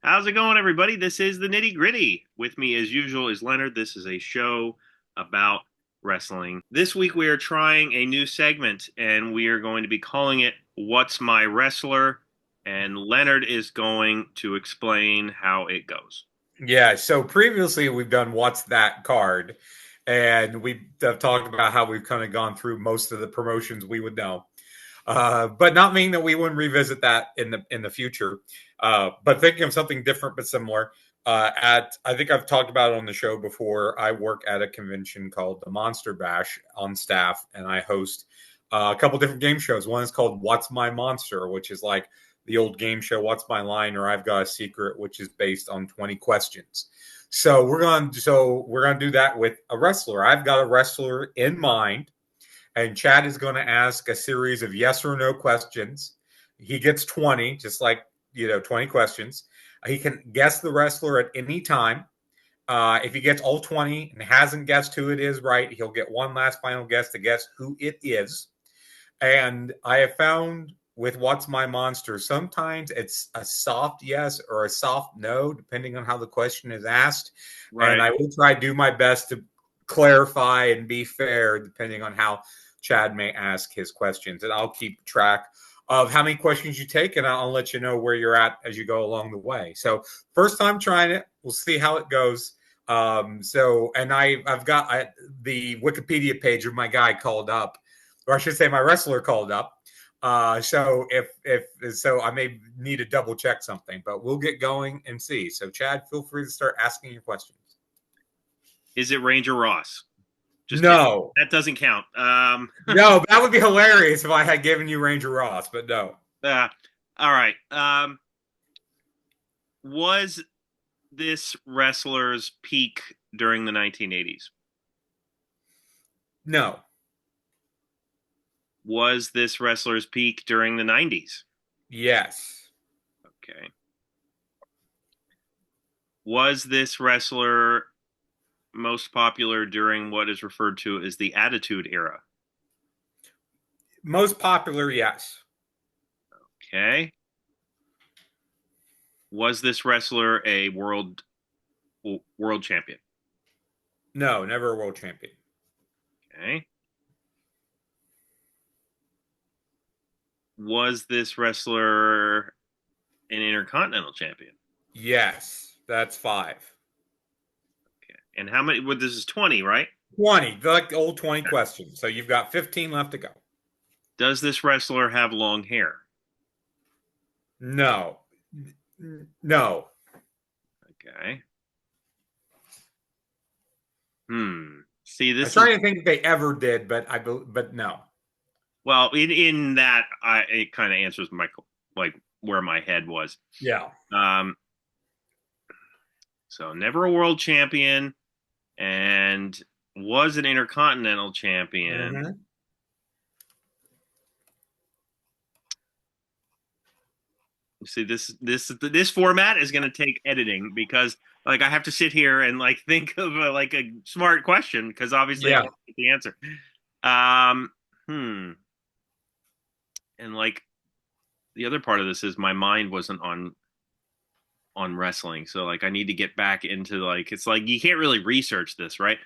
How's it going, everybody? This is the Nitty Gritty. With me, as usual, is Leonard. This is a show about wrestling. This week, we are trying a new segment, and we are going to be calling it What's My Wrestler? And Leonard is going to explain how it goes. Yeah, so previously we've done What's That Card, and we have talked about how we've kind of gone through most of the promotions we would know. But not meaning that we wouldn't revisit that in the future. But thinking of something different but similar. At I think I've talked about it on the show before. I work at a convention called the Monster Bash on staff, and I host a couple different game shows. One is called What's My Monster, which is like the old game show What's My Line or I've Got a Secret, which is based on 20 questions. So we're gonna do that with a wrestler. I've got a wrestler in mind, and Chad is going to ask a series of yes or no questions. He gets 20, just like 20 questions. He can guess the wrestler at any time. If he gets all 20 and hasn't guessed who it is right, he'll get one last final guess to guess who it is. And I have found with What's My Monster, sometimes it's a soft yes or a soft no, depending on how the question is asked. And Right. I will try to do my best to clarify and be fair, depending on how Chad may ask his questions. And I'll keep track of how many questions you take, and I'll let you know where you're at as you go along the way. So, first time trying it, we'll see how it goes. I've got the Wikipedia page of my guy called up, or I should say, my wrestler called up. So if so, I may need to double check something, but we'll get going and see. So, Chad, feel free to start asking your questions. Is it Ranger Ross? Just kidding. No, That doesn't count. no, that would be hilarious if I had given you Ranger Ross, but no, Uh, all right. Was this wrestler's peak during the 1980s? no, Was this wrestler's peak during the 90s? yes, Okay. Was this wrestler most popular during what is referred to as the Attitude Era? most popular, yes, Okay. Was this wrestler a world champion? no, never a world champion, Okay. Was this wrestler an intercontinental champion? yes, that's five. Okay. And how many? Well, this is 20, right? 20, like the old 20 questions. So you've got 15 left to go. Does this wrestler have long hair? No, no, Okay. See, I'm this is trying to think if they ever did, but no. well in that it kind of answers my like where my head was. Yeah. Um, so never a world champion and was an intercontinental champion. Mm-hmm. See, this format is going to take editing because like I have to sit here and like think of like a smart question because obviously I Yeah. want to get the answer. Um, hmm. And like the other part of this is my mind wasn't on wrestling, so like I need to get back into like it's like you can't really research this, right?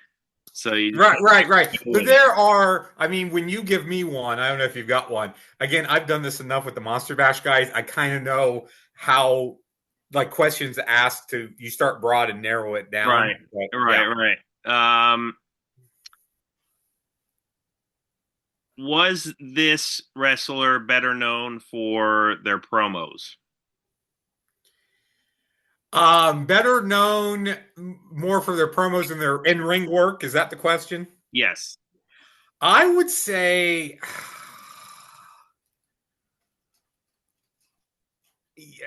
So you just Right, kind right, right. of But wing it. there are, I mean, when you give me one, I don't know if you've got one. Again, I've done this enough with the Monster Bash guys. I kind of know how, like, questions asked to, you start broad and narrow it Right, down. But right, yeah. right. Was this wrestler better known for their promos? Better known more for their promos and their in ring work. Is that the question? Yes. I would say, yeah,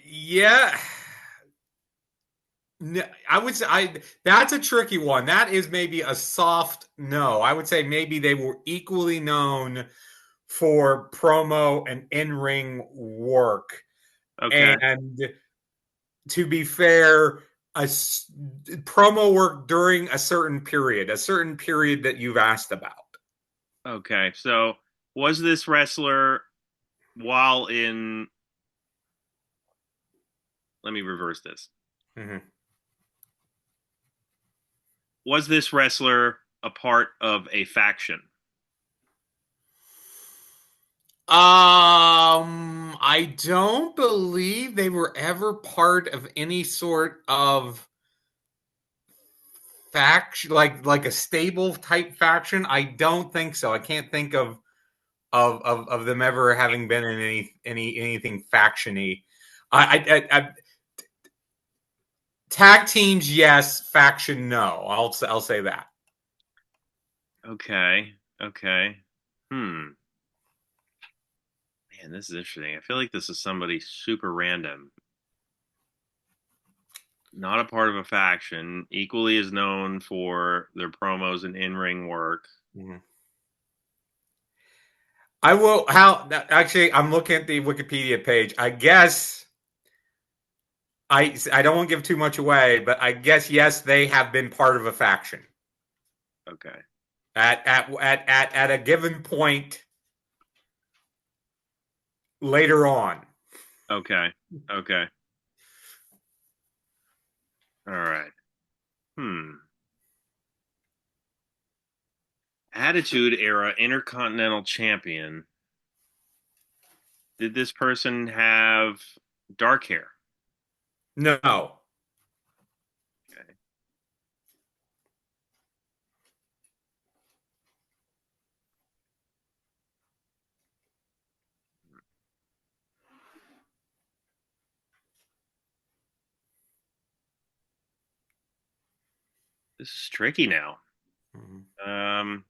yeah. No, I would say that's a tricky one. That is maybe a soft no. I would say maybe they were equally known for promo and in-ring work. Okay. And to be fair, promo work during a certain period that you've asked about. Okay. So was this wrestler while in let me reverse this. Mm-hmm. Was this wrestler a part of a faction? I don't believe they were ever part of any sort of faction, like a stable type faction. I don't think so. I can't think of them ever having been in anything factiony. I tag teams, yes. Faction, no. I'll say that. Okay. Okay. Hmm. Man, this is interesting. I feel like this is somebody super random. Not a part of a faction. Equally is known for their promos and in-ring work. Mhm. I will. How actually? I'm looking at the Wikipedia page. I guess I don't want to give too much away, but I guess yes, they have been part of a faction Okay. at a given point later on. Okay. Okay. All right. Hmm. Attitude Era Intercontinental Champion. Did this person have dark hair? No. Okay. This is tricky now. Um,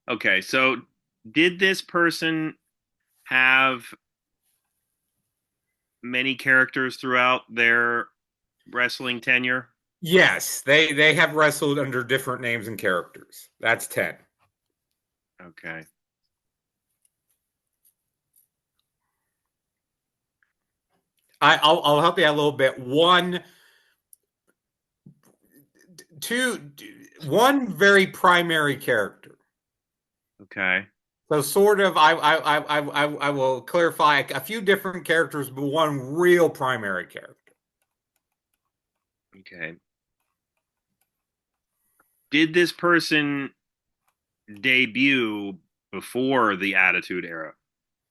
okay, so did this person have many characters throughout their wrestling tenure? Yes, they have wrestled under different names and characters. That's 10. Okay. I'll help you out a little bit. One very primary character. Okay. So sort of, I will clarify a few different characters, but one real primary character. Okay. Did this person debut before the Attitude Era?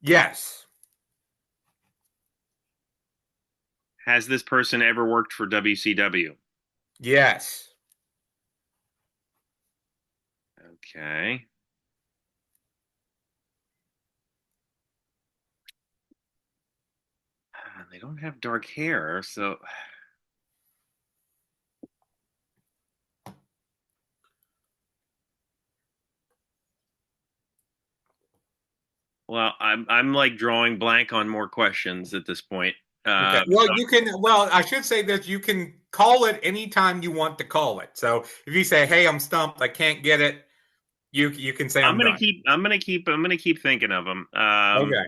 Yes, Has this person ever worked for WCW? yes. Okay. They don't have dark hair, so well, I'm like drawing blank on more questions at this point. Okay. Uh, Well, you can. Well, I should say that you can call it anytime you want to call it. So if you say, "Hey, I'm stumped. I can't get it," you can say, "I'm done." I'm gonna keep thinking of them. Okay.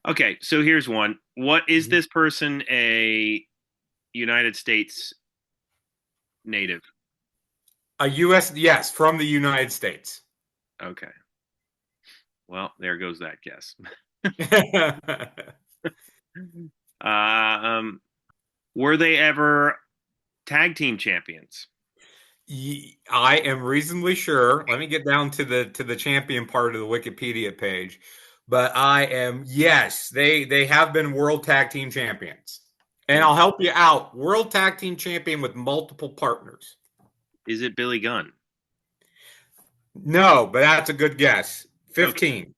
Okay, so here's one. What is Mhm. this person a United States native? A U.S. Yes, from the United States. Okay. Well, there goes that guess. Uh, um, were they ever tag team champions? I am reasonably sure. Let me get down to the champion part of the Wikipedia page. But I am yes, they have been world tag team champions. And Is I'll help you out. World tag team champion with multiple partners. is it Billy Gunn? No, but that's a good guess. Okay. 15.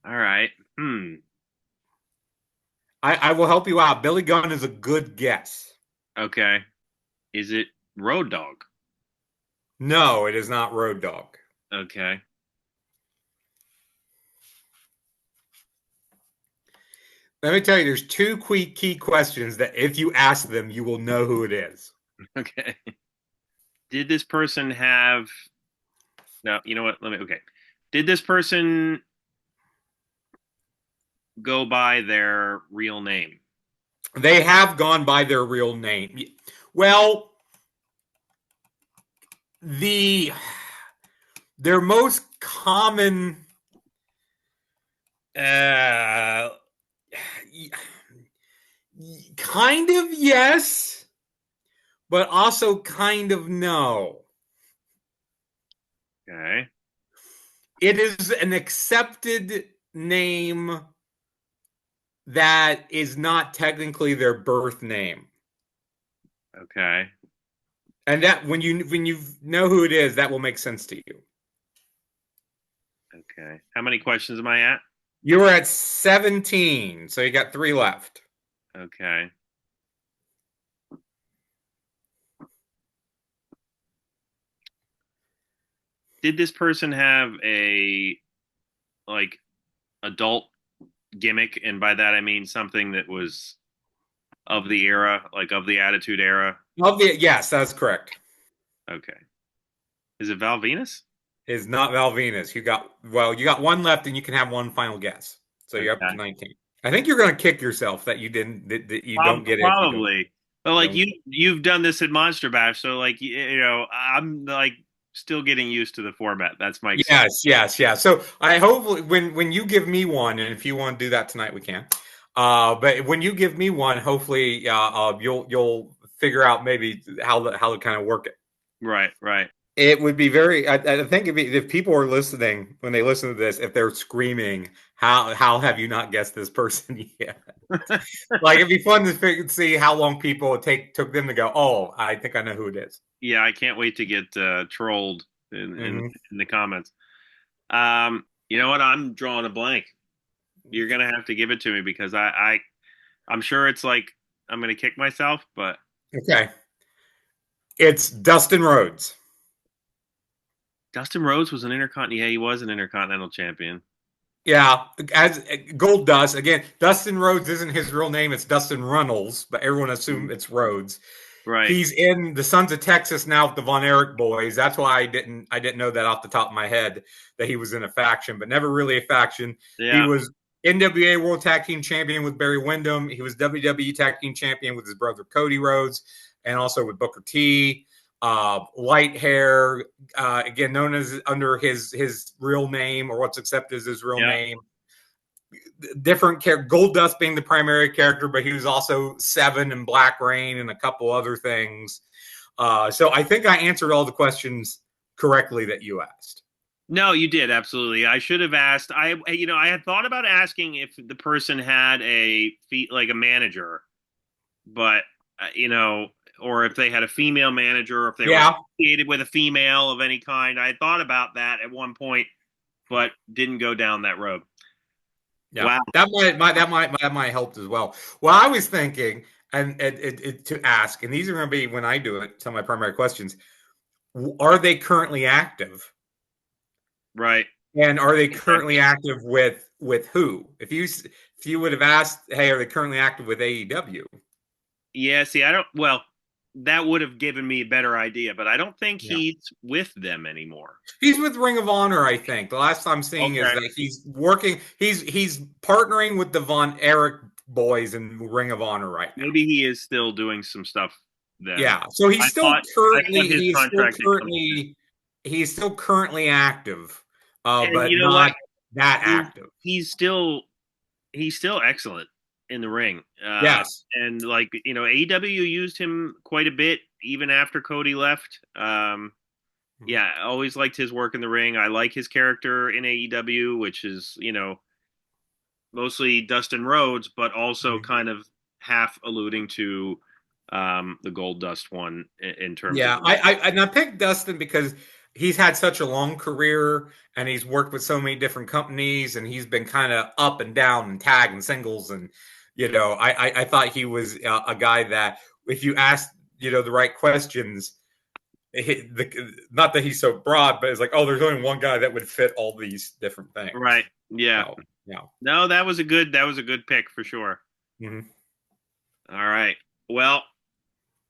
All right. Hmm. I will help you out. Billy Gunn is a good guess. Okay. Is it Road Dog? No, it is not Road Dogg. Okay. Let me tell you, there's two key questions that if you ask them, you will know who it is. Okay. Did this person have no, you know what? Let me okay. Did this person go by their real name? They have gone by their real name. Well, the Their most common, uh, kind of yes, but also kind of no. Okay. It is an accepted name that is not technically their birth name. Okay. And that when you know who it is, that will make sense to you. Okay. How many questions am I at? You were at 17, so you got 3 left. Okay. Did this person have a like adult gimmick? And by that I mean something that was of the era, like of the Attitude Era. Yes, that's correct. Okay. Is it Val Venus? Is not Val Venus. You got one left, and you can have one final guess. So you're up to Okay. 19. I think you're going to kick yourself that that you don't get it if you Probably. But like don't. you've done this at Monster Bash, so like I'm like still getting used to the format. That's my excitement. Yes, yes, yeah. So I hopefully when you give me one, and if you want to do that tonight, we can. But when you give me one, hopefully, you'll figure out maybe how to kind of work it. Right, right. It would be very. I think if people are listening when they listen to this, if they're screaming, how have you not guessed this person yet? Like it'd be fun to see how long people took them to go. Oh, I think I know who it is. Yeah, I can't wait to get trolled Mhm. in the comments. You know what? I'm drawing a blank. You're gonna have to give it to me because I'm sure it's like I'm gonna kick myself, but Okay, it's Dustin Rhodes. Dustin Rhodes was an intercontinental. Yeah, he was an intercontinental champion. Yeah, as Gold Dust again. Dustin Rhodes isn't his real name; it's Dustin Runnels, but everyone assumes Mm. it's Rhodes. Right. He's in the Sons of Texas now with the Von Erich boys. That's why I didn't know that off the top of my head that he was in a faction, but never really a faction. He Yeah. was NWA World Tag Team Champion with Barry Windham. He was WWE Tag Team Champion with his brother Cody Rhodes, and also with Booker T. Light hair, again known as under his real name or what's accepted as his real Yeah. name. Different character, Gold Dust being the primary character, but he was also Seven and Black Rain and a couple other things. So I think I answered all the questions correctly that you asked. No, you did absolutely. I should have asked. I had thought about asking if the person had like a manager, but or if they had a female manager, or if they were Yeah, associated with a female of any kind. I thought about that at one point, but didn't go down that road. yeah, Wow. that might help as well. Well, I was thinking, and to ask, and these are going to be when I do it. Some of my primary questions: Are they currently active? Right. And are they currently active with who? If you would have asked, hey, are they currently active with AEW? Yeah. See, I don't. Well, that would have given me a better idea, but I don't think Yeah. he's with them anymore. He's with Ring of Honor, I think. The last I'm seeing is Okay. that he's working. He's partnering with the Von Erich boys in Ring of Honor right now. Maybe he is still doing some stuff then. Yeah. So I thought I thought his contract had come to an end. he's still currently active, And but you know what? not that He, active. he's still excellent in the ring. Yes. And like AEW used him quite a bit even after Cody left. Mhm. Yeah, I always liked his work in the ring. I like his character in AEW, which is mostly Dustin Rhodes, but also Mhm. kind of half alluding to the Gold Dust one in terms of Yeah, I picked Dustin because he's had such a long career and he's worked with so many different companies and he's been kind of up and down and tag and singles and I thought he was a guy that if you asked the right questions, not that he's so broad, but it's like there's only one guy that would fit all these different right. things. Yeah. So yeah. No, that was a good pick for sure. Mhm. All right. Well,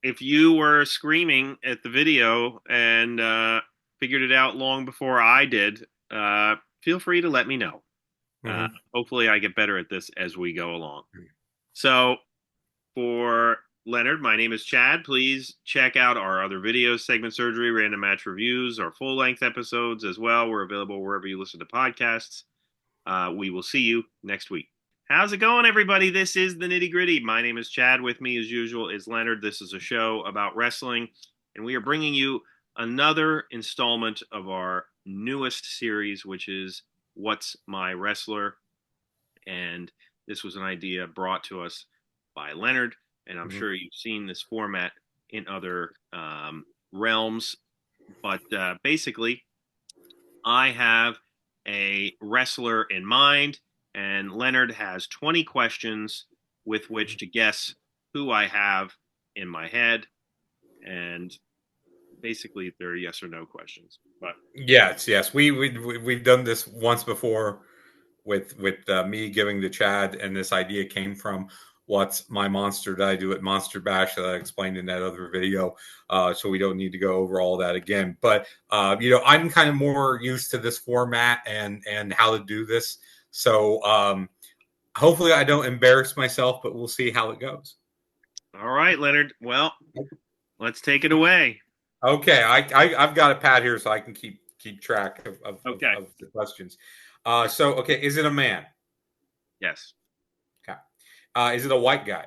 if you were screaming at the video and figured it out long before I did, feel free to let me know. Mhm. Hopefully, I get better at this as we go along. So, for Leonard. My name is Chad. Please check out our other videos, Segment Surgery, Random Match Reviews, our full-length episodes as well. We're available wherever you listen to podcasts. We will see you next week. How's it going, everybody? This is the Nitty Gritty. My name is Chad. With me, as usual, is Leonard. This is a show about wrestling, and we are bringing you another installment of our newest series, which is What's My Wrestler? And this was an idea brought to us by Leonard, and I'm sure you've seen this format in other realms. But basically, I have a wrestler in mind, and Leonard has 20 questions with which to guess who I have in my head. And basically, they're yes or no questions. But yes, we've done this once before with me giving to Chad, and this idea came from What's My Monster that I do at Monster Bash that I explained in that other video. So we don't need to go over all that again. But I'm kind of more used to this format and how to do this. So hopefully I don't embarrass myself, but we'll see how it goes. All right, Leonard. Well, let's take it away. Okay, I've got a pad here so I can keep track of the questions. Okay, is it a man? Yes. Okay. Is it a white guy?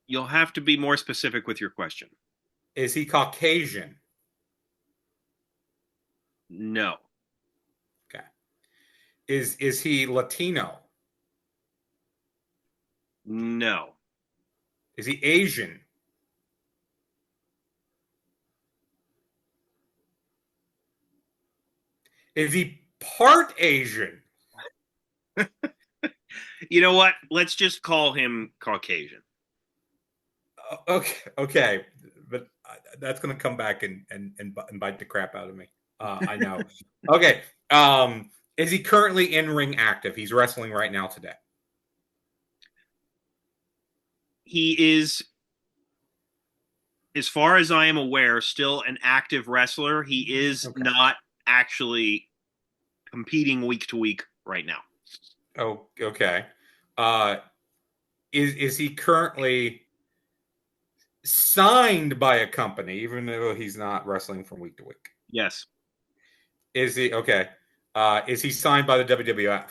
You'll have to be more specific with your question. Is he Caucasian? No. Okay. Is he Latino? No. Is he Asian? Is he part Asian? You know what? Let's just call him Caucasian. Okay, but that's going to come back and bite the crap out of me. I know. Okay. Is he currently in ring active? He's wrestling right now today. He is, as far as I am aware, still an active wrestler. He is not actually competing week to week right now. Oh, okay. Is he currently signed by a company, even though he's not wrestling from week to week? Yes. Is he okay? Is he signed by the WWF?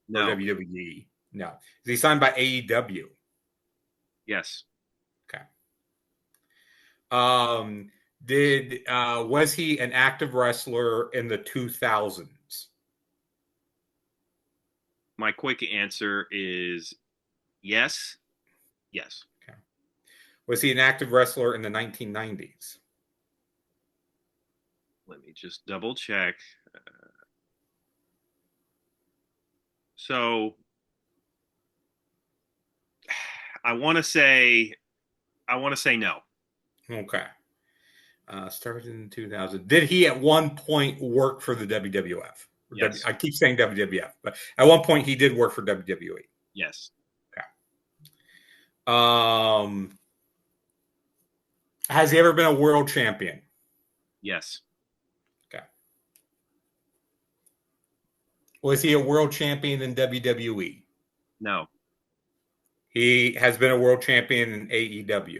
No. Or WWE? No. Is he signed by AEW? Yes. Okay. Was he an active wrestler in the 2000s? My quick answer is yes. Yes. Okay. Was he an active wrestler in the 1990s? Let me just double check. So I want to say no. Okay. Started in 2000. Did he at one point work for the WWF? Yes. I keep saying WWF, but at one point he did work for WWE. Yes. Okay. Has he ever been a world champion? Yes. Okay. Was he a world champion in WWE? No. He has been a world champion in AEW.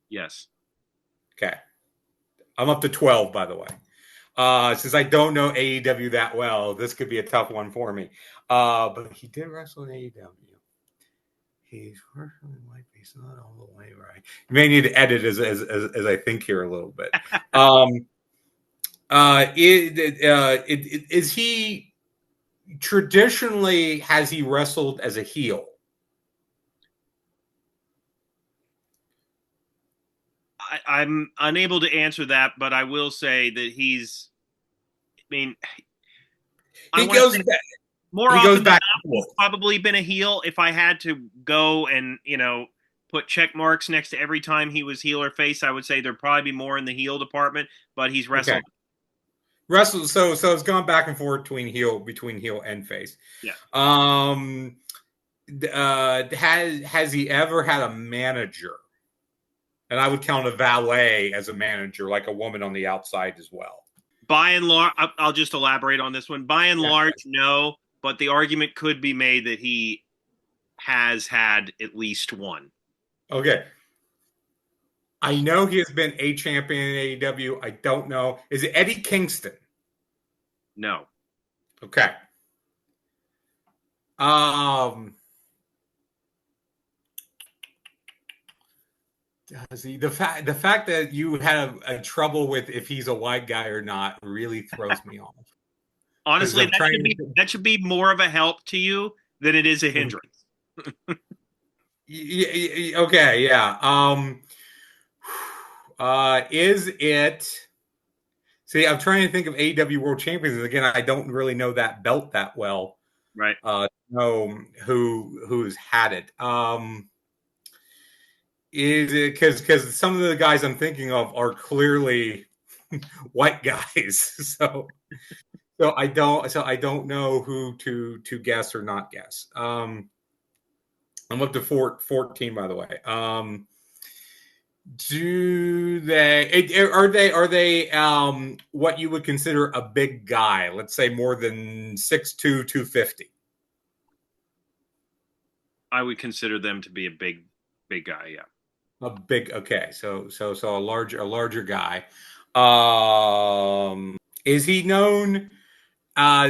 Yes. Okay. I'm up to 12, by the way. Since I don't know AEW that well, this could be a tough one for me. But he did wrestle in AEW. He's he's not all the way right. You may need to edit as I think here a little bit. Is he traditionally, has he wrestled as a heel? I'm unable to answer that, but I will say that he's. I mean, he goes back. More often than not, he's probably been a heel. If I had to go and put check marks next to every time he was heel or face, I would say there'd probably be more in the heel department. But he's wrestled. Okay. Wrestled, so it's gone back and forth between heel and face. Yeah. Has he ever had a manager? And I would count a valet as a manager, like a woman on the outside as well. By and large, I'll just elaborate on this one. By and large, no, but the argument could be made that he has had at least one. Okay. I know he has been a champion in AEW. I don't know. Is it Eddie Kingston? No. Okay. See, the fact that you had a trouble with if he's a white guy or not really throws me off. Honestly, that should be more of a help to you than it is a hindrance. Okay, yeah. Is it? See, I'm trying to think of AEW World Champions. Again, I don't really know that belt that well. Right. Know who's had it. Is it because some of the guys I'm thinking of are clearly white guys, so I don't know who to guess or not guess. I'm up to 14, by the way. Are they what you would consider a big guy? Let's say more than 6'2", 250. I would consider them to be a big guy. Yeah. A big, okay, so a larger guy. Is he known?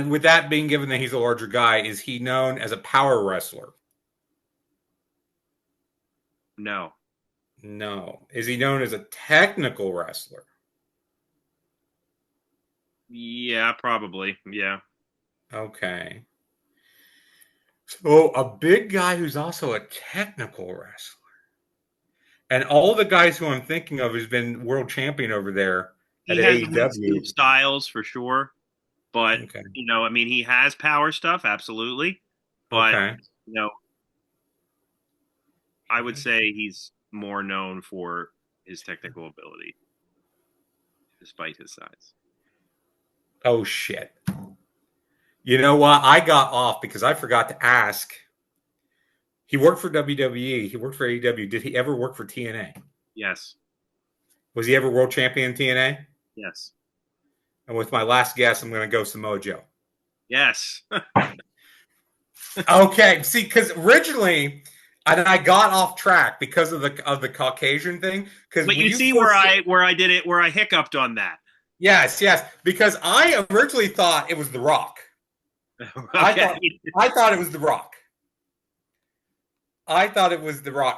With that being given that he's a larger guy, is he known as a power wrestler? No. No. Is he known as a technical wrestler? Yeah, probably. Yeah. Okay. So a big guy who's also a technical wrestler. And all the guys who I'm thinking of has been world champion over there at AEW. Styles for sure, but I mean, he has power stuff, absolutely. But I would say he's more known for his technical ability, despite his size. Oh shit! You know what? I got off because I forgot to ask. He worked for WWE. He worked for AEW. Did he ever work for TNA? Yes. Was he ever world champion in TNA? Yes. And with my last guess, I'm going to go Samoa Joe. Yes. Okay. See, because originally, and I got off track because of the Caucasian thing. But you see where I did it, where I hiccuped on that. Yes. Because I originally thought it was The Rock. Okay. I thought it was The Rock.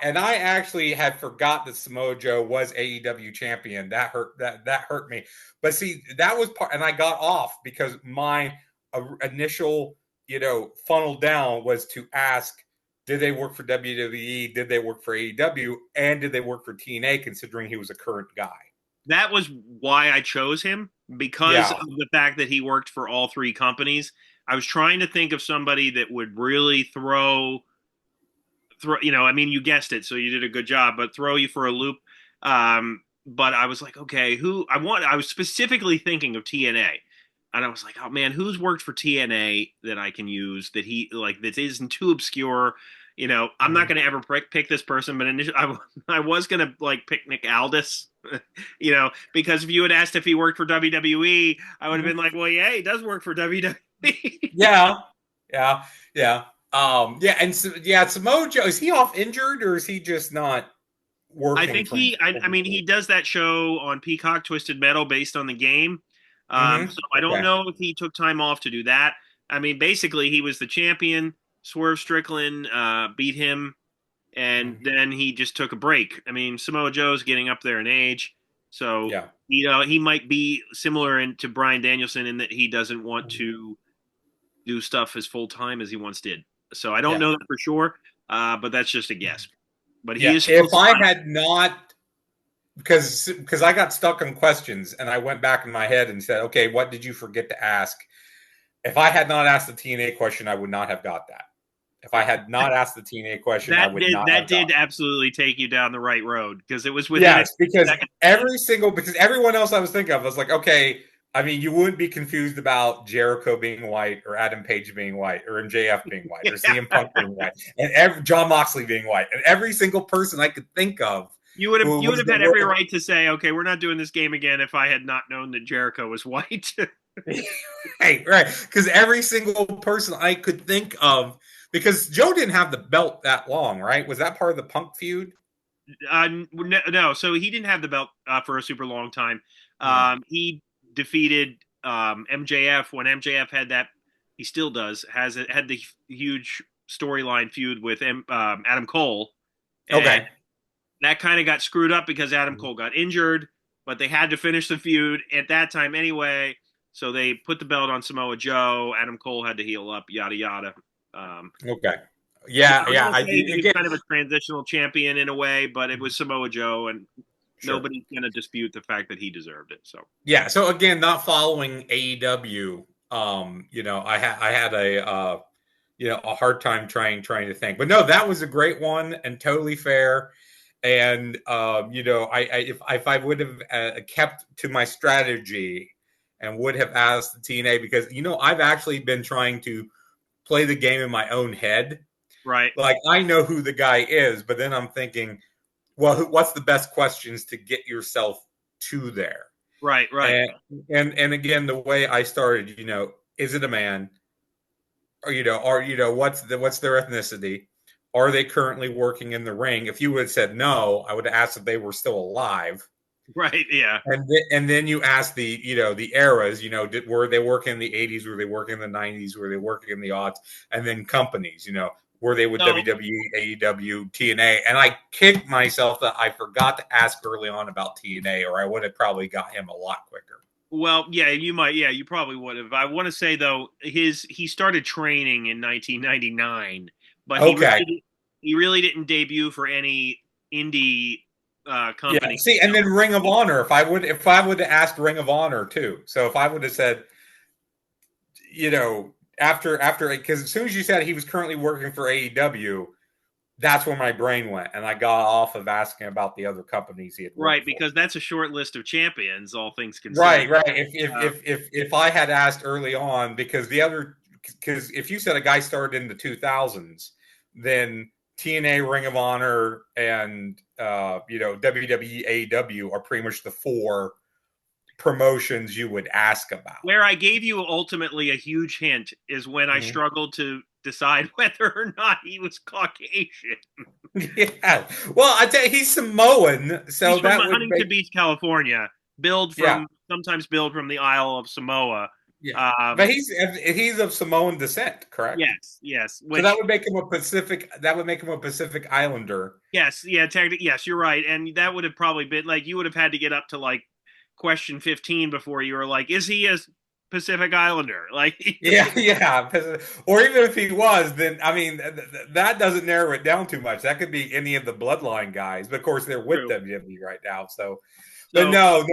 And I actually had forgot that Samoa Joe was AEW champion. That hurt me. But see, that was part, and I got off because my initial, funnel down was to ask, did they work for WWE? Did they work for AEW? And did they work for TNA, considering he was a current guy? That was why I chose him, because of the fact that he worked for all three companies. I was trying to think of somebody that would really throw, I mean, you guessed it, so you did a good job, but throw you for a loop. But I was like, okay, I was specifically thinking of TNA. And I was like, oh man, who's worked for TNA that I can use that that isn't too obscure? I'm not going to ever pick this person, but initially I was going to pick Nick Aldis, because if you had asked if he worked for WWE, I would have been like, well, yeah, he does work for WWE. Yeah. And Samoa Joe, is he off injured or is he just not working? I think he does that show on Peacock, Twisted Metal, based on the game. So I don't know if he took time off to do that. I mean, basically, he was the champion. Swerve Strickland beat him, and then he just took a break. I mean, Samoa Joe's getting up there in age, so he might be similar to Bryan Danielson in that he doesn't want to do stuff as full time as he once did. So I don't know that for sure, but that's just a guess. But he is. If I had not, because I got stuck on questions and I went back in my head and said, okay, what did you forget to ask? If I had not asked the TNA question, I would not have got that. If I had not asked the TNA question, I would not. That did absolutely take you down the right road, because it was within. Because everyone else I was thinking of, I was like, okay. I mean, you wouldn't be confused about Jericho being white, or Adam Page being white, or MJF being white, or CM Punk being white, and John Moxley being white, and every single person I could think of who you would was have had every right to say, okay, we're not doing this game again if I had not known that Jericho was white. right. Because every single person I could think of, because Joe didn't have the belt that long, right? Was that part of the Punk feud? No, so he didn't have the belt for a super long time. Yeah. He defeated MJF when MJF had that. He still does had the huge storyline feud with Adam Cole, and Okay. that kind of got screwed up because Adam Cole got injured. But they had to finish the feud at that time anyway, so they put the belt on Samoa Joe. Adam Cole had to heal up, yada yada. Okay. So Yeah. I'm Yeah. gonna say he was Again, kind of a transitional champion in a way, but it was Samoa Joe, and sure. nobody's gonna dispute the fact that he deserved it. So Yeah. So again, not following AEW, I had a hard time trying to think. But no, that was a great one and totally fair. And if I would have kept to my strategy and would have asked the TNA, because I've actually been trying to play the game in my own head. right, Like, I know who the guy is, but then I'm thinking, well, what's the best questions to get yourself to there? right, right. And again, the way I started, is it a man? Or what's their ethnicity? Are they currently working in the ring? If you would have said no, I would have asked if they were still alive. Right, yeah. And then you ask the eras. Were they working in the 80s? Were they working in the 90s? Were they working in the aughts? And then companies. Were they with So, WWE, AEW, TNA? And I kicked myself that I forgot to ask early on about TNA, or I would have probably got him a lot quicker. well, yeah, you might, yeah, you probably would have. I want to say though, he started training in 1999, but Okay. he really didn't debut for any indie Yeah. company. See, and then Ring of Honor. If I would have asked Ring of Honor too. So if I would have said, after because as soon as you said he was currently working for AEW, that's where my brain went, and I got off of asking about the other companies he had Right, worked for. because that's a short list of champions, all things considered. Right, right. If Uh, if if if I had asked early on, because if you said a guy started in the 2000s, then TNA, Ring of Honor, and WWE, AEW are pretty much the four promotions you would ask about. where I gave you ultimately a huge hint is when I Mhm. struggled to decide whether or not he was Caucasian. Yeah. Well, I tell you, he's Samoan, He's so from that would Huntington make Beach, California. yeah, Sometimes billed from the Isle of Samoa. yeah. But Um, he's of Samoan descent, correct? yes, yes. So that Which would make him a Pacific. That would make him a Pacific Islander. yes, yeah. Technically, yes, you're right. And that would have probably been like you would have had to get up to like question 15 before you were like, is he a Pacific Islander? Like, Yeah, yeah. Or even if he was, then I mean that doesn't narrow it down too much. That could be any of the Bloodline guys, but of course they're with true. WWE right now. So, but So no.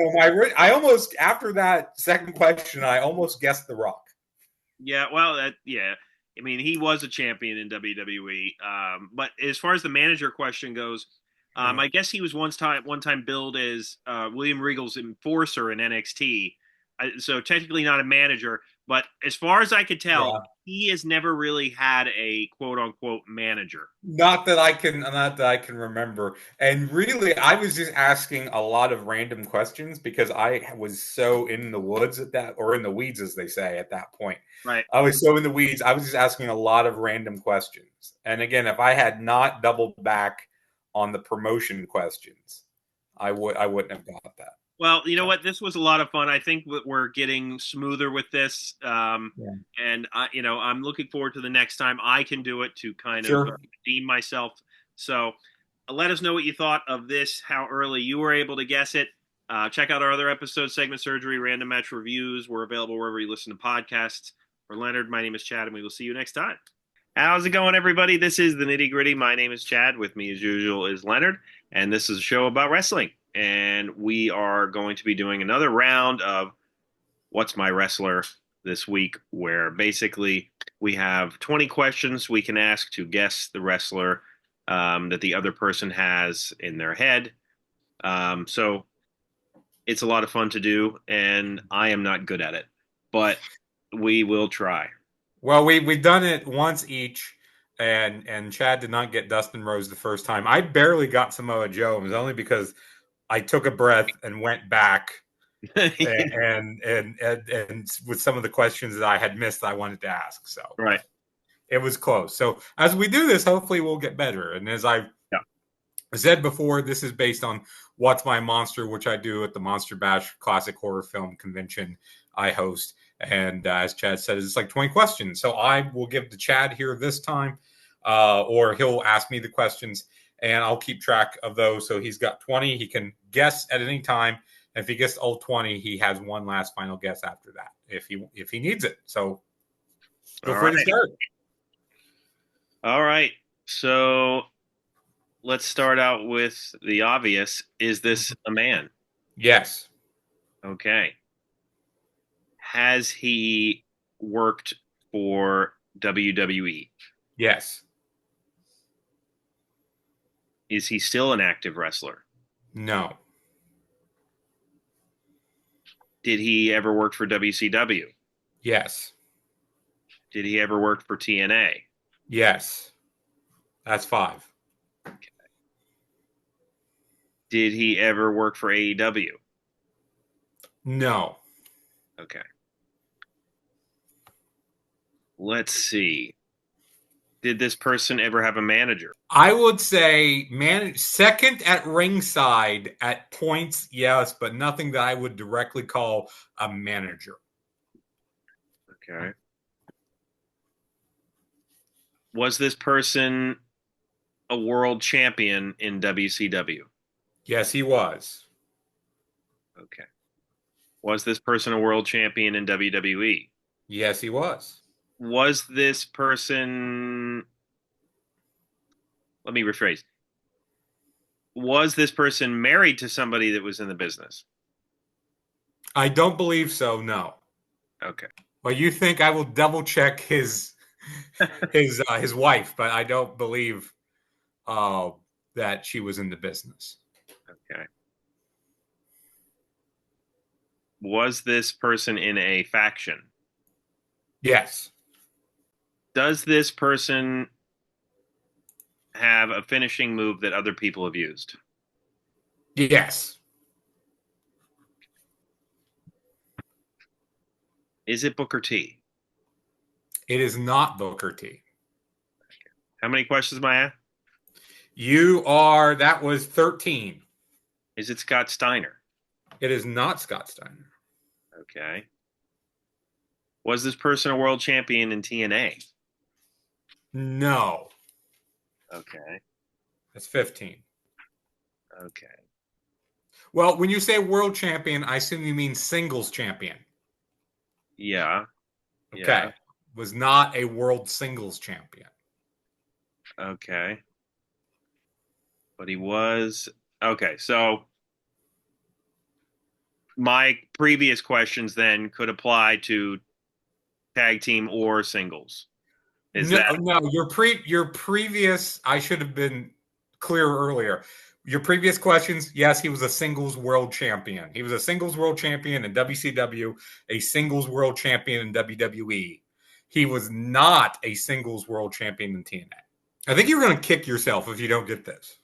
I almost after that second question, I almost guessed The Rock. yeah, well, yeah. I mean, he was a champion in WWE. But as far as the manager question goes, Yeah. I guess he was one time billed as William Regal's enforcer in NXT. So technically not a manager, but as far as I could tell, Yeah. he has never really had a quote unquote manager. Not that I can remember. And really, I was just asking a lot of random questions because I was so in the woods at that, or in the weeds, as they say, at that point. Right. I was so in the weeds. I was just asking a lot of random questions. And again, if I had not doubled back on the promotion questions, I wouldn't have got that. Well, you know So what? This was a lot of fun. I think we're getting smoother with this, yeah, and I'm looking forward to the next time I can do it to kind of sure. redeem myself. So, let us know what you thought of this. How early you were able to guess it. Check out our other episodes: Segment Surgery, Random Match Reviews. We're available wherever you listen to podcasts. For Leonard, my name is Chad, and we will see you next time. How's it going, everybody? This is the Nitty Gritty. My name is Chad. With me, as usual, is Leonard, and this is a show about wrestling. And we are going to be doing another round of What's My Wrestler this week, where basically we have 20 questions we can ask to guess the wrestler that the other person has in their head. So it's a lot of fun to do, and I am not good at it, but we will try. Well, we've done it once each, and Chad did not get Dustin Rose the first time. I barely got Samoa Joe. It was only because I took a breath and went back and with some of the questions that I had missed, I wanted to ask. So Right. it was close. So as we do this, hopefully we'll get better. And as I Yeah. said before, this is based on What's My Monster, which I do at the Monster Bash Classic Horror Film Convention I host. And as Chad said, it's like 20 questions. So I will give to Chad here this time, or he'll ask me the questions, and I'll keep track of those. So he's got 20. He can guess at any time. And if he gets all 20, he has one last final guess after that if he needs it. So feel free to start. All right. So let's start out with the obvious. Is this a man? Yes. Okay. Has he worked for WWE? Yes. Is he still an active wrestler? No. Did he ever work for WCW? Yes. Did he ever work for TNA? Yes. That's 5. Okay. Did he ever work for AEW? No. Okay. Let's see. Did this person ever have a manager? I would say second at ringside at points, yes, but nothing that I would directly call a manager. Okay. Was this person a world champion in WCW? Yes, he was. Okay. Was this person a world champion in WWE? Yes, he was. Was this person... Let me rephrase. Was this person married to somebody that was in the business? I don't believe so, no. Okay. Well, you think I will double check his wife, but I don't believe that she was in the business. Okay. Was this person in a faction? Yes. Does this person have a finishing move that other people have used? Yes. Is it Booker T? It is not Booker T. How many questions am I at? That was 13. Is it Scott Steiner? It is not Scott Steiner. Okay. Was this person a world champion in TNA? No. Okay. That's 15. Okay. Well, when you say world champion, I assume you mean singles champion. Yeah. Okay. Yeah. Was not a world singles champion. Okay. But he was. Okay. So my previous questions then could apply to tag team or singles. No, your previous, I should have been clearer earlier. Your previous questions, yes, he was a singles world champion. He was a singles world champion in WCW, a singles world champion in WWE. He was not a singles world champion in TNA. I think you're going to kick yourself if you don't get this.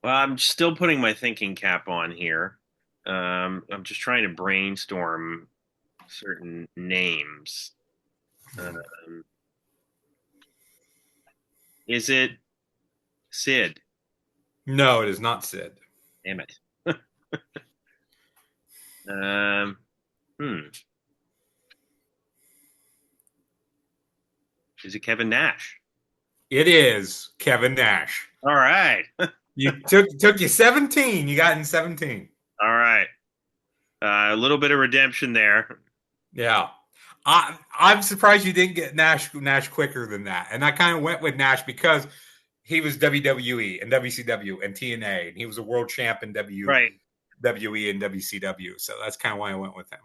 Well, I'm still putting my thinking cap on here. I'm just trying to brainstorm certain names. Is it Sid? No, it is not Sid. Damn it. um, Is it Kevin Nash? It is Kevin Nash. All right. You took you 17. You got in 17. All right. A little bit of redemption there. Yeah. I'm surprised you didn't get Nash quicker than that. And I kind of went with Nash because he was WWE and WCW and TNA, and he was a world champ in WWE and WCW. So that's kind of why I went with him.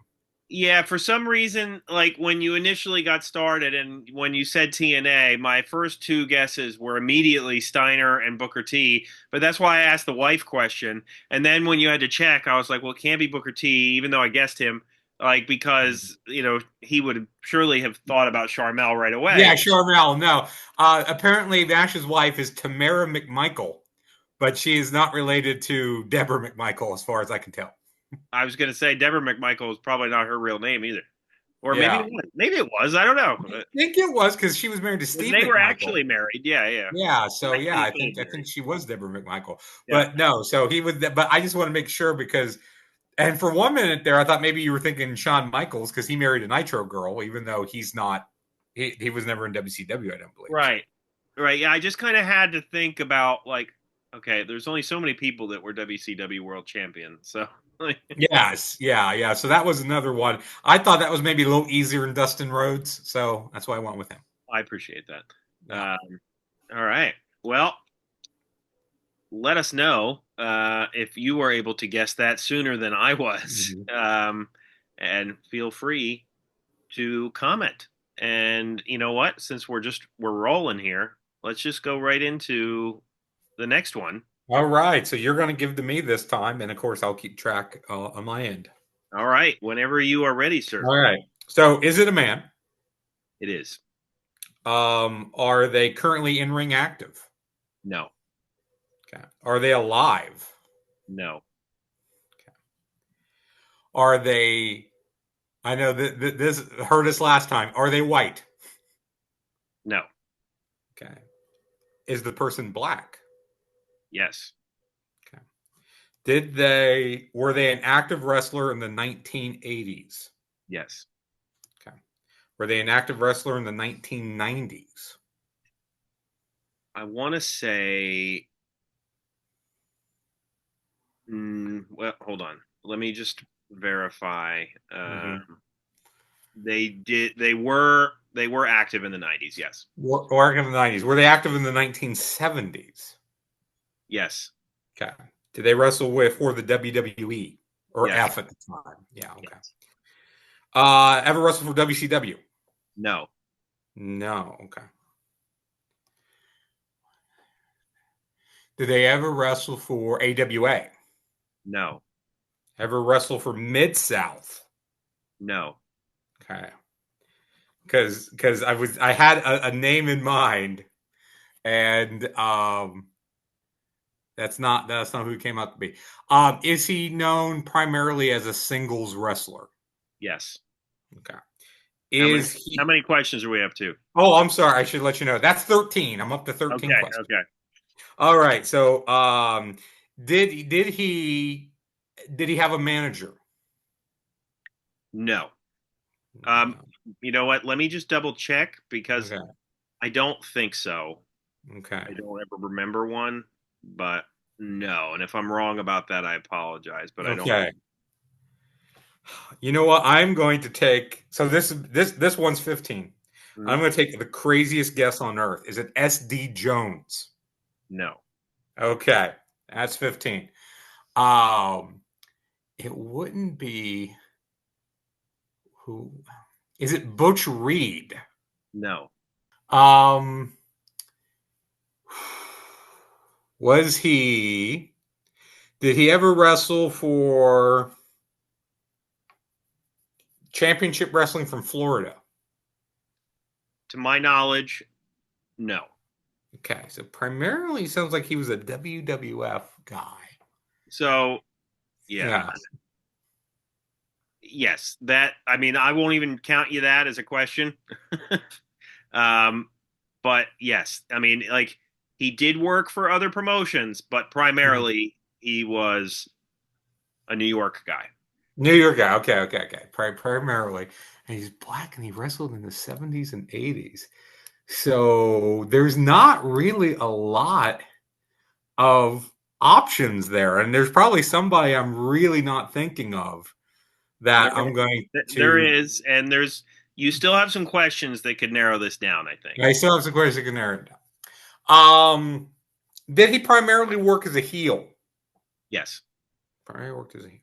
Yeah, for some reason, like when you initially got started and when you said TNA, my first two guesses were immediately Steiner and Booker T, but that's why I asked the wife question. And then when you had to check, I was like, well, it can't be Booker T, even though I guessed him. like because he would surely have thought about Charmel right Yeah, away. Charmel. No, apparently Nash's wife is Tamara McMichael, but she is not related to Deborah McMichael, as far as I can tell. I was going to say Deborah McMichael is probably not her real name either, or maybe Yeah, it was. Maybe it was. I don't know. I think it was because she was married to Steve They were McMichael. actually married. Yeah, yeah. Yeah, so yeah, Actually I getting think I think married. she was Deborah McMichael, Yeah. but no, so he was. But I just want to make sure because, and for one minute there, I thought maybe you were thinking Shawn Michaels because he married a Nitro girl, even though he's not. He was never in WCW, I don't believe. Right. Right. Yeah. I just kind of had to think about like, okay, there's only so many people that were WCW World Champions, so like, Yes, yeah. So that was another one. I thought that was maybe a little easier than Dustin Rhodes, so that's why I went with him. I appreciate that. Yeah. All right. Well, let us know if you were able to guess that sooner than I was, Mhm. and feel free to comment. And you know what? Since we're rolling here, let's just go right into the next one. All right, so you're going to give to me this time, and of course I'll keep track on my end. All right, whenever you are ready, sir. All right. So, is it a man? It is. Are they currently in ring active? No. Okay. Are they alive? No. Okay. Are they? I know that this hurt us last time. Are they white? No. Okay. Is the person black? Yes. Okay. Were they an active wrestler in the 1980s? Yes. Okay. Were they an active wrestler in the 1990s? I want to say. Well, hold on. Let me just verify. Mm-hmm. They did. They were active in the 90s. Yes. Or active in the 90s? Were they active in the 1970s? Yes. Okay. Did they wrestle with for the WWE or Yes. F at the time? Yeah. Okay. Yes. Ever wrestled for WCW? No. No. Okay. Did they ever wrestle for AWA? No. Ever wrestle for Mid South? No. Okay. Because I had a name in mind, and that's not who he came out to be. Is he known primarily as a singles wrestler? Yes. Okay. How many? Is How he? many questions do we have to? Oh, I'm sorry. I should let you know. That's 13. I'm up to Okay. 13 questions. Okay. All right. So, did he have a manager? No. Um, No. you know what? Let me just double check because Okay. I don't think so. Okay. I don't ever remember one, but no. And if I'm wrong about that, I apologize. But I don't. Okay. You know what? I'm going to take. So this one's 15. I'm Mhm. going to take the craziest guess on earth. Is it S.D. Jones? No. Okay, that's 15. Um, it wouldn't be who? Is it Butch Reed? No. Um, was he? Did he ever wrestle for championship wrestling from Florida? To my knowledge, no. Okay, so primarily sounds like he was a WWF guy. So yeah, Yeah. yes. That I mean, I won't even count you that as a question. um, but yes, I mean, like he did work for other promotions, but Mhm. primarily he was a New York guy. New York guy. Okay. Primarily. And he's black and he wrestled in the 70s and 80s. So there's not really a lot of options there. And there's probably somebody I'm really not thinking of There, that I'm going there to. is, and there's. You still have some questions that could narrow this down. I think. I still have some questions I can narrow it down. Did he primarily work as a heel? Yes. Primarily worked as a heel.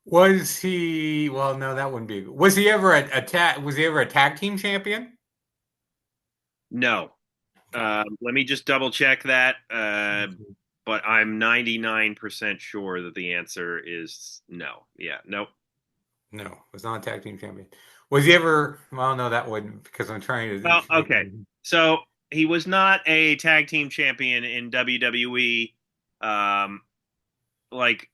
Was he? Well, no, that wouldn't be. Was he ever a tag? Was he ever a tag team champion? No. Okay. Let me just double check that. But I'm 99% sure that the answer is no. Yeah. Nope. No, was not a tag team champion. Was he ever? Well, no, that wouldn't because I'm trying to Well, think. okay. So he was not a tag team champion in WWE. Um, like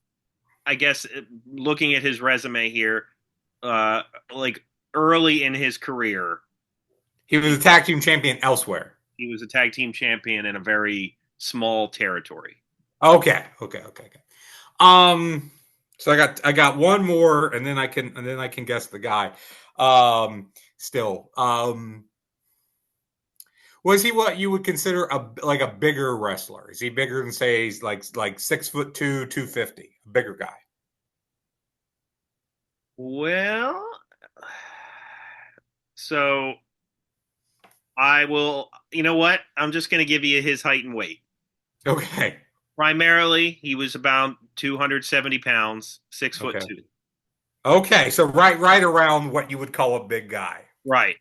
I guess looking at his resume here, uh, like early in his career, He was a he tag team champion elsewhere. he was a tag team champion in a very small territory. Okay. Um, so I got one more, and then I can guess the guy. Still, was he what you would consider a bigger wrestler? Is he bigger than say he's like 6'2", 250, a bigger guy? Well, so I will. You know what? I'm just going to give you his height and weight. Okay, Primarily, he was about 270 pounds, 6 foot okay, two. okay. So right around what you would call a big guy, Right.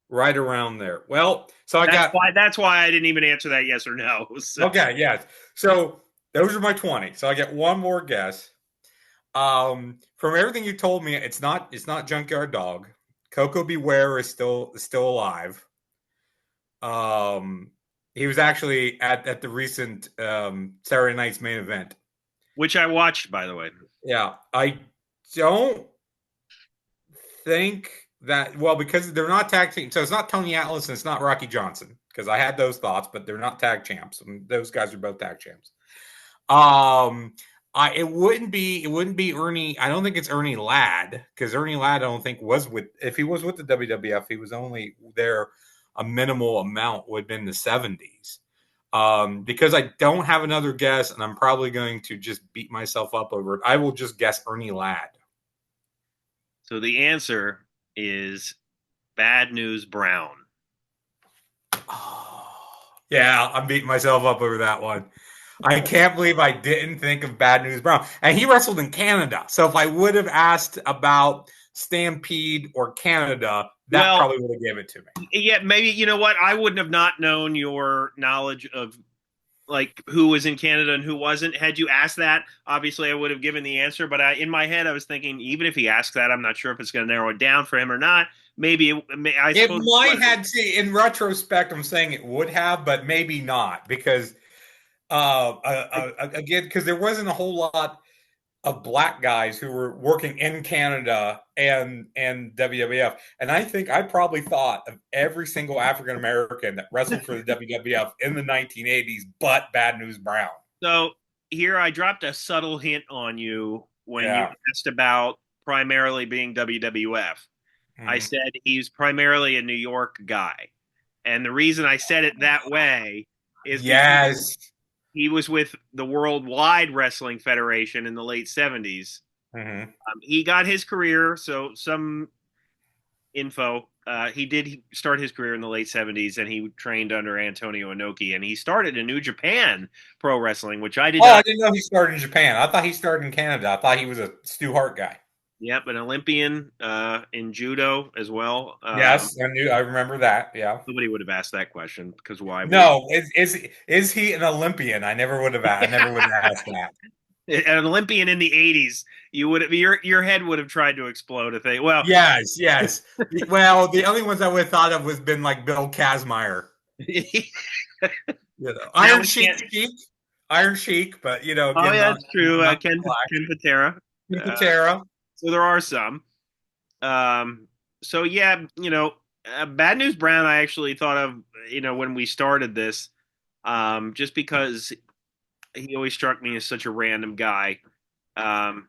right around there. Well, so I got That's why I didn't even answer that yes or no. So, okay, yes. So those are my 20. So I get one more guess. From everything you told me, it's not Junkyard Dog. Coco Beware is still alive. Um, he was actually at the recent Saturday Night's Main Event. which I watched, by the way. Yeah, I don't think that well because they're not tag team, so it's not Tony Atlas and it's not Rocky Johnson because I had those thoughts, but they're not tag champs. And those guys are both tag champs. Um, it wouldn't be Ernie. I don't think it's Ernie Ladd because Ernie Ladd I don't think was with if he was with the WWF, he was only there a minimal amount would have been the 70s. Because I don't have another guess, and I'm probably going to just beat myself up over it. I will just guess Ernie Ladd. So the answer is Bad News Brown. Oh, yeah, I'm beating myself up over that one. I can't believe I didn't think of Bad News Brown. And he wrestled in Canada. So if I would have asked about Stampede or Canada, that Well, probably would have gave it to me. yeah, maybe you know what? I wouldn't have not known your knowledge of like who was in Canada and who wasn't. Had you asked that, obviously I would have given the answer. But in my head, I was thinking, even if he asked that, I'm not sure if it's going to narrow it down for him or not. Maybe I It suppose. might have to, in retrospect, I'm saying it would have, but maybe not because, again, because there wasn't a whole lot of black guys who were working in Canada and WWF. And I think I probably thought of every single African American that wrestled for the WWF in the 1980s, but Bad News Brown. So here I dropped a subtle hint on you when you Yeah. asked about primarily being WWF. I Mhm. said he's primarily a New York guy. And the reason I said it that way is because Yes. he was with the Worldwide Wrestling Federation in the late 70s. Hmm. He got his career, so some info. He did start his career in the late 70s and he trained under Antonio Inoki and he started in New Japan Pro Wrestling, which I did Oh, I not. didn't know he started in Japan. I thought he started in Canada. I thought he was a Stu Hart guy. Yep, an Olympian in judo as well. Yes, I knew. I remember that. Yeah. Nobody would have asked that question because why would No, is he an Olympian? I never would have. I never would have asked that. an Olympian in the 80s? You would have your head would have tried to explode if they. Well, Yes. Well, the only ones I would have thought of was been like Bill Kazmaier, now Iron we Sheik, can't. Iron Sheik, but Oh again, yeah, not that's true. not Ken Patera. Uh, Patera. so there are some. So yeah, Bad News Brown. I actually thought of when we started this, just because he always struck me as such a random guy. Um,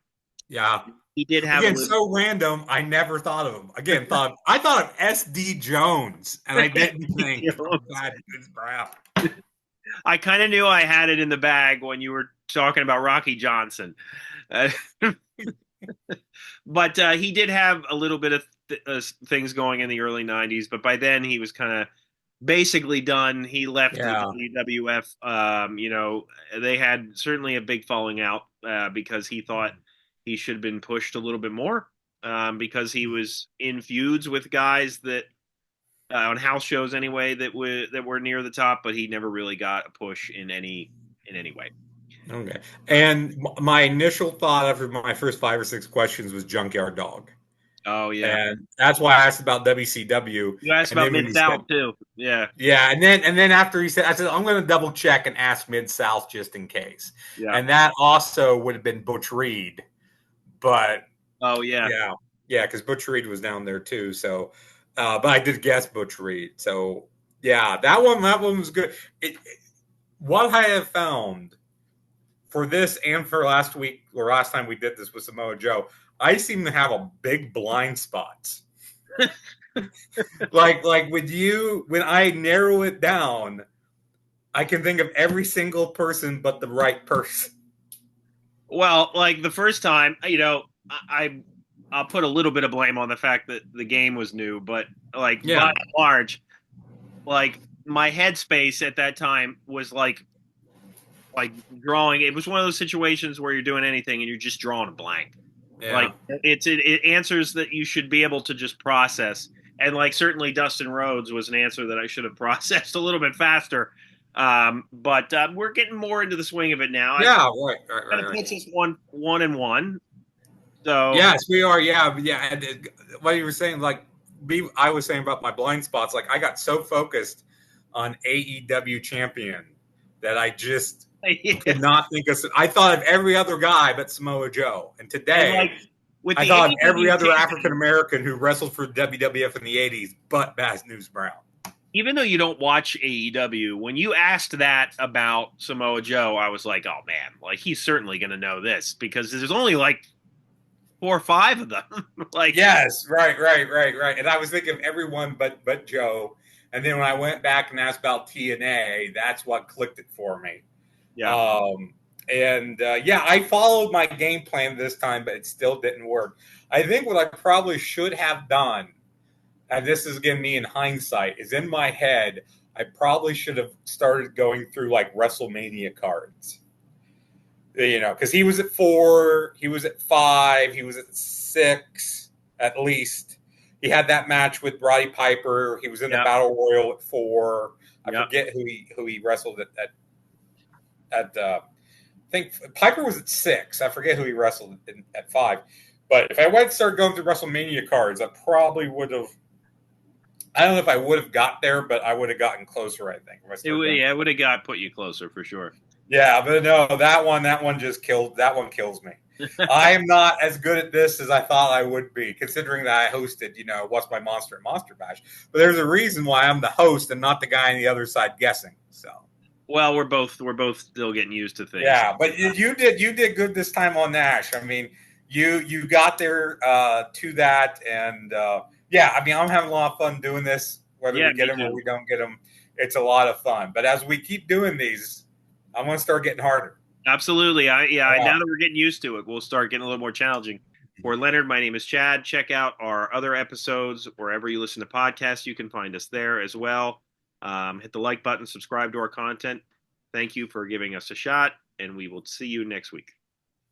Yeah. he did have a Again, little. so random. I never thought of him. Again, I thought of SD Jones, and I didn't think of Bad News Brown. I kind of knew I had it in the bag when you were talking about Rocky Johnson. Uh, but he did have a little bit of things going in the early 90s, but by then he was kind of basically done. He left the Yeah. WWF. They had certainly a big falling out because he thought he should have been pushed a little bit more because he was in feuds with guys that on house shows anyway that were near the top, but he never really got a push in any way. Okay. And my initial thought after my first 5 or 6 questions was Junkyard Dog. Oh yeah. And that's why I asked about WCW. You asked And about then when Mid he said, South too. Yeah. yeah, and then after he said, I said, I'm going to double check and ask Mid South just in case. Yeah. And that also would have been Butch Reed, but Oh yeah. yeah, yeah, because Butch Reed was down there too. So, but I did guess Butch Reed. So yeah, that one was good. What I have found for this and for last week or last time we did this with Samoa Joe, I seem to have a big blind spots. like with you, when I narrow it down, I can think of every single person but the right person. Well, like the first time, I'll put a little bit of blame on the fact that the game was new, but like by Yeah, and large, like my headspace at that time was like drawing. It was one of those situations where you're doing anything and you're just drawing a blank. Like yeah, it answers that you should be able to just process. And like certainly Dustin Rhodes was an answer that I should have processed a little bit faster. But we're getting more into the swing of it now. I yeah. Right, right, kind right, of right. puts us one and one. So Yes, we are. Yeah, yeah. And what you were saying, like I was saying about my blind spots, like I got so focused on AEW champion that I just yeah. could not think of. I thought of every other guy but Samoa Joe, and And like today with I the thought of every AEW other African champion, American who wrestled for WWF in the '80s, but Baz News Brown. even though you don't watch AEW, when you asked that about Samoa Joe, I was like, oh man, like he's certainly going to know this because there's only like 4 or 5 of them. Like, Yes, right, right, right, right. And I was thinking of everyone but Joe. And then when I went back and asked about TNA, that's what clicked it for me. yeah, Um, and yeah, I followed my game plan this time, but it still didn't work. I think what I probably should have done, and this is again me in hindsight, is in my head, I probably should have started going through like WrestleMania cards. You know, because he was at 4, he was at 5, he was at 6 at least. He had that match with Roddy Piper. He was in the yeah, Battle Royal at 4. I yeah. forget who he wrestled at I think Piper was at 6. I forget who he wrestled at 5. But if I went to start going through WrestleMania cards, I probably would have. I don't know if I would have got there, but I would have gotten closer. I think. If I started going Yeah, it through. would have got put you closer for sure. Yeah, but no, that one just killed. That one kills me. I am not as good at this as I thought I would be, considering that I hosted, What's My Monster at Monster Bash. But there's a reason why I'm the host and not the guy on the other side guessing. So Well, we're both still getting used to things. yeah, but you did good this time on Nash. I mean, you got there to that, and yeah, I mean, I'm having a lot of fun doing this. Whether Yeah, we get me them or too. we don't get them, it's a lot of fun. But as we keep doing these, I'm going to start getting harder. Absolutely. Yeah. Now that we're getting used to it, we'll start getting a little more challenging. For Leonard, my name is Chad. Check out our other episodes wherever you listen to podcasts. You can find us there as well. Hit the like button, subscribe to our content. Thank you for giving us a shot, and we will see you next week.